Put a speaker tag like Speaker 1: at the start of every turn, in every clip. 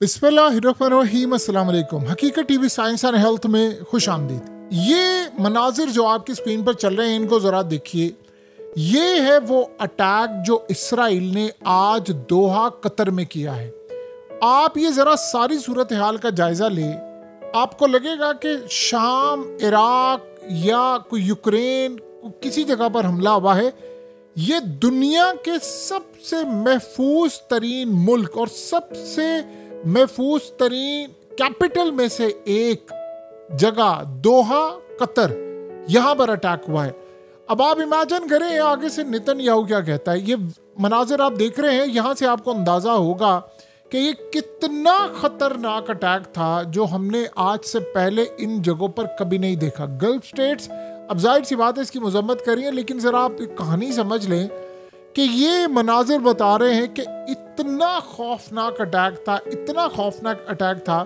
Speaker 1: बिस्मिल्लाहिर्रहमानिर्रहीम, अस्सलाम वालेकुम। हकीकत टीवी साइंस एंड हेल्थ में खुश आमदीद। ये मनाजिर जो आपकी स्क्रीन पर चल रहे हैं इनको ज़रा देखिए। ये है वो अटैक जो इसराइल ने आज दोहा कतर में किया है। आप ये ज़रा सारी सूरत हाल का जायज़ा लें, आपको लगेगा कि शाम, इराक या कोई यूक्रेन किसी जगह पर हमला हुआ है। ये दुनिया के सबसे महफूज तरीन मुल्क और सबसे महफूज तरीन कैपिटल में से एक जगह दोहा कतर, यहां पर अटैक हुआ है। अब आप इमेजिन करें आगे से नेतन्याहू क्या कहता है। ये मनाजिर आप देख रहे हैं, यहां से आपको अंदाजा होगा कि ये कितना खतरनाक अटैक था जो हमने आज से पहले इन जगहों पर कभी नहीं देखा। गल्फ स्टेट्स, अब जाहिर सी बात है इसकी मजम्मत करिए, लेकिन जरा आप एक कहानी समझ लें कि ये मनाजिर बता रहे हैं कि इतना खौफनाक अटैक था, इतना खौफनाक अटैक था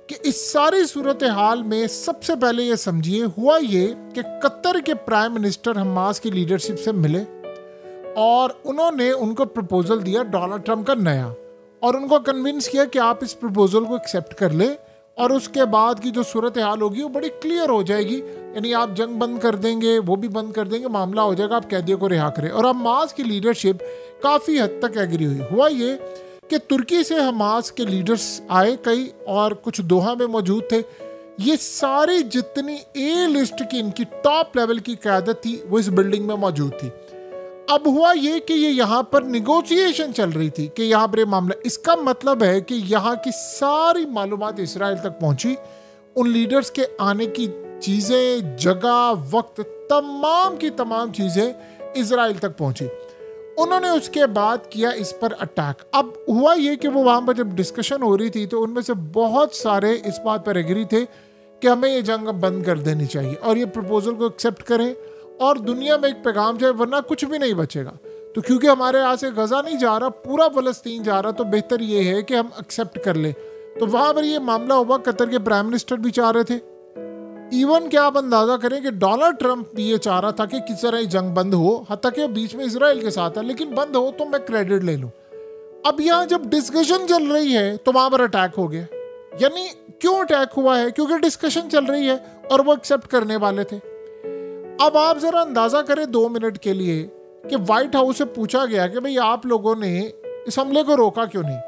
Speaker 1: कि इस सारी सूरत हाल में सबसे पहले ये समझिए हुआ ये कि कतर के प्राइम मिनिस्टर हमास की लीडरशिप से मिले और उन्होंने उनको प्रपोजल दिया डोनाल्ड ट्रंप का नया, और उनको कन्विंस किया कि आप इस प्रपोजल को एक्सेप्ट कर ले और उसके बाद की जो सूरत हाल होगी वो बड़ी क्लियर हो जाएगी। यानी आप जंग बंद कर देंगे, वो भी बंद कर देंगे, मामला हो जाएगा, आप कैदियों को रिहा करें। और हमास की लीडरशिप काफ़ी हद तक एग्री हुई। हुआ ये कि तुर्की से हमास के लीडर्स आए कई, और कुछ दोहा में मौजूद थे। ये सारी जितनी ए लिस्ट की इनकी टॉप लेवल की क़यादत थी वो इस बिल्डिंग में मौजूद थी। अब हुआ ये कि ये यहाँ पर निगोशिएशन चल रही थी कि यहाँ पर ये मामला, इसका मतलब है कि यहाँ की सारी मालूमात इसराइल तक पहुँची। उन लीडर्स के आने की चीज़ें, जगह, वक्त, तमाम की तमाम चीज़ें इजराइल तक पहुंची। उन्होंने उसके बाद किया इस पर अटैक। अब हुआ ये कि वो वहाँ पर जब डिस्कशन हो रही थी तो उनमें से बहुत सारे इस बात पर एग्री थे कि हमें ये जंग बंद कर देनी चाहिए और ये प्रपोजल को एक्सेप्ट करें और दुनिया में एक पैगाम जाए, वरना कुछ भी नहीं बचेगा। तो क्योंकि हमारे यहाँ से गजा नहीं जा रहा, पूरा फ़लस्तीन जा रहा, तो बेहतर ये है कि हम एक्सेप्ट कर लें। तो वहाँ पर ये मामला हुआ। कतर के प्राइम मिनिस्टर भी चाह रहे थे, इवन क्या आप अंदाजा करें कि डोनाल्ड ट्रंप भी ये चाह रहा था कि किस तरह जंग बंद हो, हत्ता कि बीच में इसराइल के साथ है, लेकिन बंद हो तो मैं क्रेडिट ले लूं। अब यहाँ जब डिस्कशन चल रही है तो वहां पर अटैक हो गया। यानी क्यों अटैक हुआ है? क्योंकि डिस्कशन चल रही है और वो एक्सेप्ट करने वाले थे। अब आप जरा अंदाजा करें 2 मिनट के लिए कि व्हाइट हाउस से पूछा गया कि भाई आप लोगों ने इस हमले को रोका क्यों नहीं।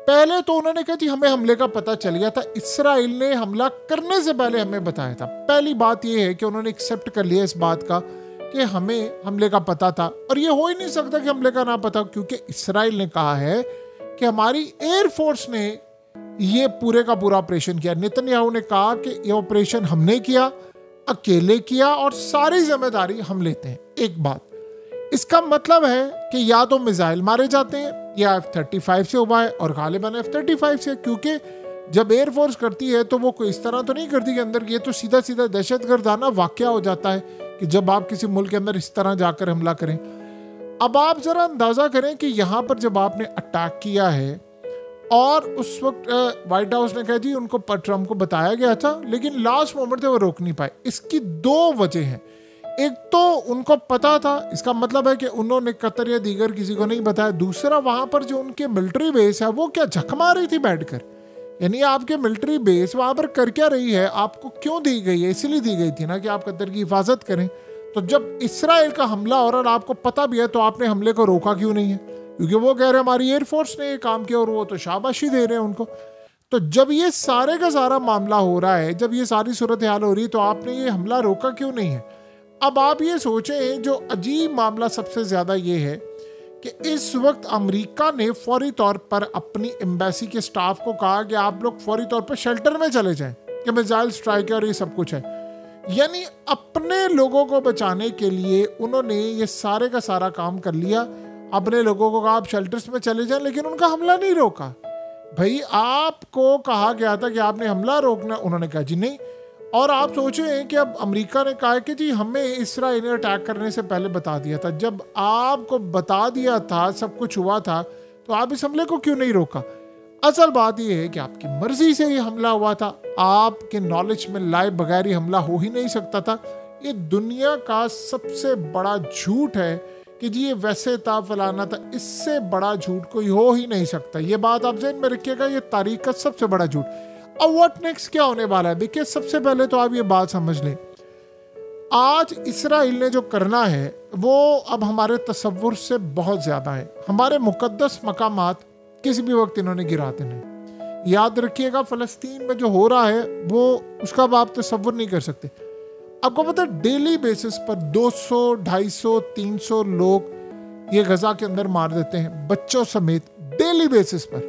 Speaker 1: पहले तो उन्होंने कहा जी हमें हमले का पता चल गया था, इसराइल ने हमला करने से पहले हमें बताया था। पहली बात यह है कि उन्होंने एक्सेप्ट कर लिया इस बात का कि हमें हमले का पता था, और ये हो ही नहीं सकता कि हमले का ना पता, क्योंकि इसराइल ने कहा है कि हमारी एयरफोर्स ने ये पूरे का पूरा ऑपरेशन किया। नेतन्याहू ने कहा कि ये ऑपरेशन हमने किया, अकेले किया, और सारी जिम्मेदारी हम लेते हैं। एक बात, इसका मतलब है कि या तो मिसाइल मारे जाते हैं या F-35 से हुआ है, और गालिबन F-35 से, क्योंकि जब एयरफोर्स करती है तो वो कोई इस तरह तो नहीं करती कि अंदर, ये तो सीधा सीधा दहशतगर्दाना वाकया हो जाता है कि जब आप किसी मुल्क के अंदर इस तरह जाकर हमला करें। अब आप ज़रा अंदाज़ा करें कि यहाँ पर जब आपने अटैक किया है और उस वक्त व्हाइट हाउस ने कहा जी उनको ट्रम्प को बताया गया था, लेकिन लास्ट मोमेंट से वो रोक नहीं पाए। इसकी 2 वजह हैं। एक तो उनको पता था, इसका मतलब है कि उन्होंने कतर या दीगर किसी को नहीं बताया। दूसरा, वहाँ पर जो उनके मिलिट्री बेस है वो क्या झक मार रही थी बैठकर। यानी आपके मिलिट्री बेस वहाँ पर कर क्या रही है, आपको क्यों दी गई है? इसलिए दी गई थी ना कि आप कतर की हिफाजत करें। तो जब इसराइल का हमला हो रहा और आपको पता भी है तो आपने हमले को रोका क्यों नहीं है? क्योंकि वो कह रहे हैं हमारी एयरफोर्स ने ये काम किया, और वो तो शाबाशी दे रहे हैं उनको। तो जब ये सारे का सारा मामला हो रहा है, जब ये सारी सूरत हाल हो रही है, तो आपने ये हमला रोका क्यों नहीं है? अब आप ये सोचें, जो अजीब मामला सबसे ज़्यादा ये है कि इस वक्त अमेरिका ने फौरी तौर पर अपनी एम्बेसी के स्टाफ को कहा कि आप लोग फौरी तौर पर शेल्टर में चले जाएं कि मिसाइल स्ट्राइक और ये सब कुछ है। यानी अपने लोगों को बचाने के लिए उन्होंने ये सारे का सारा काम कर लिया। अपने लोगों को कहा आप शेल्टर्स में चले जाएं, लेकिन उनका हमला नहीं रोका। भाई आपको कहा गया था कि आपने हमला रोकना, उन्होंने कहा जी नहीं। और आप सोचें कि अब अमेरिका ने कहा कि जी हमें इसराइल ने अटैक करने से पहले बता दिया था। जब आपको बता दिया था, सब कुछ हुआ था, तो आप इस हमले को क्यों नहीं रोका? असल बात यह है कि आपकी मर्जी से ये हमला हुआ था, आपके नॉलेज में लाए बगैर ही हमला हो ही नहीं सकता था। ये दुनिया का सबसे बड़ा झूठ है कि जी ये वैसे था, फलाना था। इससे बड़ा झूठ कोई हो ही नहीं सकता। ये बात आप ज़हन में रखिएगा, ये तारीख का सबसे बड़ा झूठ। अब व्हाट नेक्स्ट क्या होने वाला है? देखिए, सबसे पहले तो आप ये बात समझ लें, आज इसराइल ने जो करना है वो अब हमारे तसव्वुर से बहुत ज़्यादा है। हमारे मुकद्दस मकामात किसी भी वक्त इन्होंने गिराते नहीं। याद रखिएगा, फ़लस्तीन में जो हो रहा है वो उसका अब आप तसव्वुर नहीं कर सकते। आपको पता है, डेली बेसिस पर 200, 250, 300 लोग ये गजा के अंदर मार देते हैं, बच्चों समेत, डेली बेसिस पर।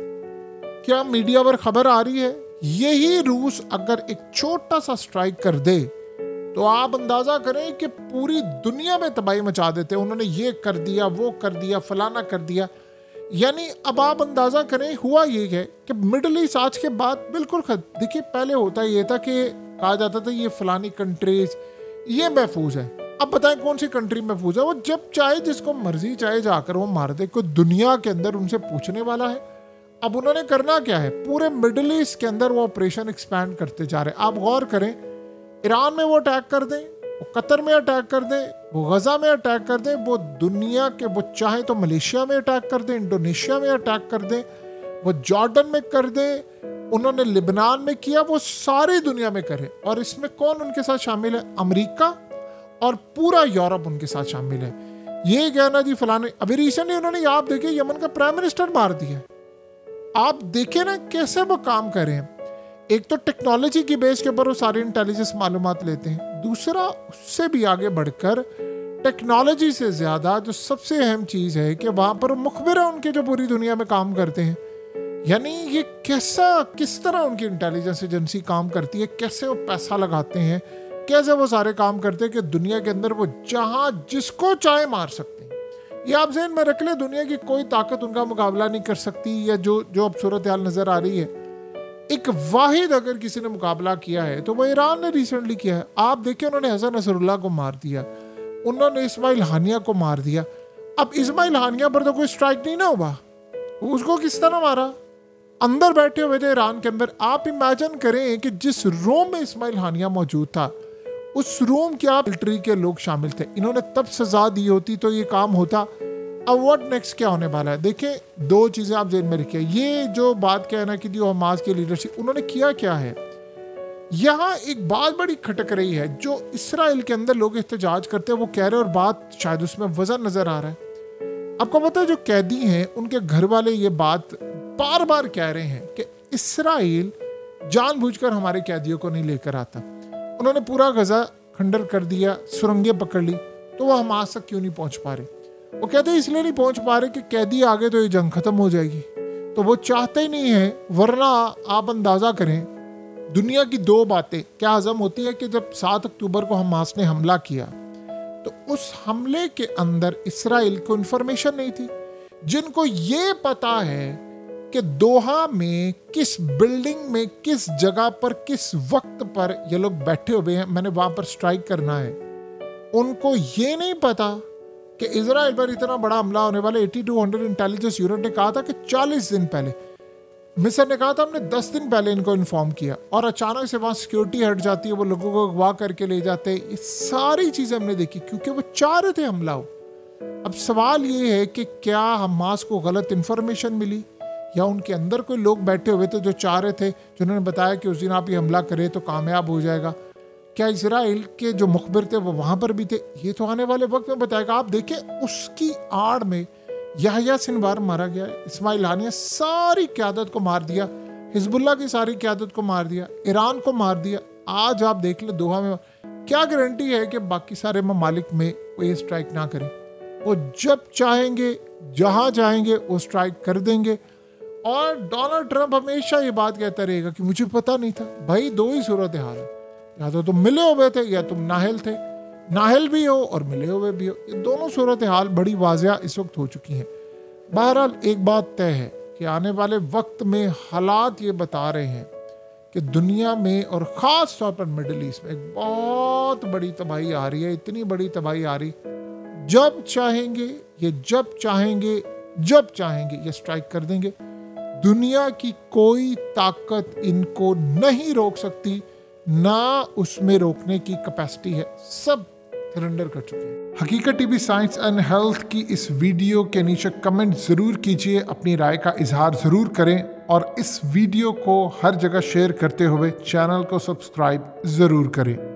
Speaker 1: क्या मीडिया पर खबर आ रही है? यही रूस अगर एक छोटा सा स्ट्राइक कर दे तो आप अंदाजा करें कि पूरी दुनिया में तबाही मचा देते हैं। उन्होंने ये कर दिया, वो कर दिया, फलाना कर दिया। यानी अब आप अंदाजा करें, हुआ ये है कि मिडल ईस्ट आज के बाद बिल्कुल देखिए, पहले होता ये था कि कहा जाता था ये फलानी कंट्रीज ये महफूज है। अब बताएं कौन सी कंट्री महफूज है? वो जब चाहे जिसको मर्जी चाहे जाकर वो मार दे, कोई दुनिया के अंदर उनसे पूछने वाला है? अब उन्होंने करना क्या है? पूरे मिडल ईस्ट के अंदर वो ऑपरेशन एक्सपैंड करते जा रहे हैं। आप गौर करें, ईरान में वो अटैक कर दें, वो कतर में अटैक कर दें, वो गजा में अटैक कर दें, वो दुनिया के, वो चाहे तो मलेशिया में अटैक कर दें, इंडोनेशिया में अटैक कर दें, वो जॉर्डन में कर दें, उन्होंने लिबनान में किया, वो सारी दुनिया में करे। और इसमें कौन उनके साथ शामिल है? अमेरिका और पूरा यूरोप उनके साथ शामिल है। ये कहना जी फलाने, अभी रिसेंटली उन्होंने, आप देखिए, यमन का प्राइम मिनिस्टर मार दिया। आप देखें ना कैसे वो काम कर रहे हैं। एक तो टेक्नोलॉजी की बेस के ऊपर वो सारी इंटेलिजेंस मालूमात लेते हैं, दूसरा उससे भी आगे बढ़कर टेक्नोलॉजी से ज़्यादा जो सबसे अहम चीज़ है कि वहाँ पर मुखबिर है उनके जो पूरी दुनिया में काम करते हैं। यानी ये किस तरह उनकी इंटेलिजेंस एजेंसी काम करती है, कैसे वो पैसा लगाते हैं, कैसे वो सारे काम करते हैं कि दुनिया के अंदर वो जहाँ जिसको चाहे मार सकते हैं। ये आप ज़हन में रख ले, दुनिया की कोई ताकत उनका मुकाबला नहीं कर सकती। या जो अब सूरत हाल नज़र आ रही है, एक वाहिद अगर किसी ने मुकाबला किया है तो वो ईरान ने रिसेंटली किया है। आप देखिए, उन्होंने हसन नसरुल्लाह को मार दिया, उन्होंने इस्माइल हानिया को मार दिया। अब इस्माइल हानिया पर तो कोई स्ट्राइक नहीं ना हुआ, उसको किस तरह मारा? अंदर बैठे हुए थे ईरान के अंदर। आप इमेजिन करें कि जिस रूम में इस्माइल हानिया मौजूद था, उस रूम के आप मिलिट्री के लोग शामिल थे। इन्होंने तब सजा दी होती तो ये काम होता। अब व्हाट नेक्स्ट क्या होने वाला है? देखिए, दो चीज़ें आप जेल में रखिए। ये जो बात कहना कि जो हमास की लीडरशिप, उन्होंने किया क्या है? यहाँ एक बात बड़ी खटक रही है। जो इसराइल के अंदर लोग एहतजाज करते हैं वो कह रहे हैं, और बात शायद उसमें वजन नज़र आ रहा है। आपको पता है, जो कैदी हैं उनके घर वाले ये बात बार बार कह रहे हैं कि इसराइल जानबूझकर हमारे कैदियों को नहीं लेकर आता। उन्होंने पूरा गजा खंडर कर दिया, सुरंगें पकड़ ली, तो वह हमास तक क्यों नहीं पहुँच पा रहे? वो कहते हैं इसलिए नहीं पहुंच पा रहे कि कैदी आगे तो ये जंग खत्म हो जाएगी, तो वो चाहते ही नहीं है। वरना आप अंदाजा करें, दुनिया की दो बातें क्या हजम होती है कि जब 7 अक्टूबर को हमास ने हमला किया तो उस हमले के अंदर इसराइल को इंफॉर्मेशन नहीं थी। जिनको ये पता है कि दोहा में किस बिल्डिंग में, किस जगह पर, किस वक्त पर ये लोग बैठे हुए हैं, मैंने वहां पर स्ट्राइक करना है, उनको ये नहीं पता कि इजराइल पर इतना बड़ा हमला होने वाला। 8200 इंटेलिजेंस यूनिट ने कहा था कि 40 दिन पहले, मिस्र ने कहा था हमने 10 दिन पहले इनको इन्फॉर्म किया, और अचानक से वहाँ सिक्योरिटी हट जाती है, वो लोगों को अगवा करके ले जाते हैं। ये सारी चीज़ें हमने देखी क्योंकि वो चाह रहे थे हमला हो। अब सवाल ये है कि क्या हमास को गलत इन्फॉर्मेशन मिली, या उनके अंदर कोई लोग बैठे हुए थे जो चाह रहे थे, जिन्होंने बताया कि उस दिन आप ये हमला करें तो कामयाब हो जाएगा। क्या इसराइल के जो मुखबिर थे वो वहां पर भी थे? ये तो आने वाले वक्त में बताएगा। आप देखें, उसकी आड़ में याह्या सिनवार मारा गया, इस्माइल हानिया सारी क़यादत को मार दिया, हिजबुल्लाह की सारी क़यादत को मार दिया, ईरान को मार दिया। आज आप देख ले दोहा में, क्या गारंटी है कि बाकी सारे ममालिक में वो ये स्ट्राइक ना करें? वो जब चाहेंगे, जहां चाहेंगे वो स्ट्राइक कर देंगे। और डोनाल्ड ट्रंप हमेशा ये बात कहता रहेगा कि मुझे पता नहीं था। भाई, दो ही सूरत हाल है, या तो तुम मिले हुए थे या तुम नाहल थे, नाहल भी हो और मिले हुए भी हो। ये दोनों सूरत हाल बड़ी वाज़िया इस वक्त हो चुकी हैं। बहरहाल एक बात तय है कि आने वाले वक्त में हालात ये बता रहे हैं कि दुनिया में और ख़ास तौर पर मिडल ईस्ट में एक बहुत बड़ी तबाही आ रही है। इतनी बड़ी तबाही आ रही, जब चाहेंगे ये स्ट्राइक कर देंगे। दुनिया की कोई ताकत इनको नहीं रोक सकती, ना उसमें रोकने की कैपेसिटी है। सब सरेंडर कर चुके हैं। हकीकत टीवी साइंस एंड हेल्थ की इस वीडियो के नीचे कमेंट जरूर कीजिए, अपनी राय का इजहार जरूर करें और इस वीडियो को हर जगह शेयर करते हुए चैनल को सब्सक्राइब जरूर करें।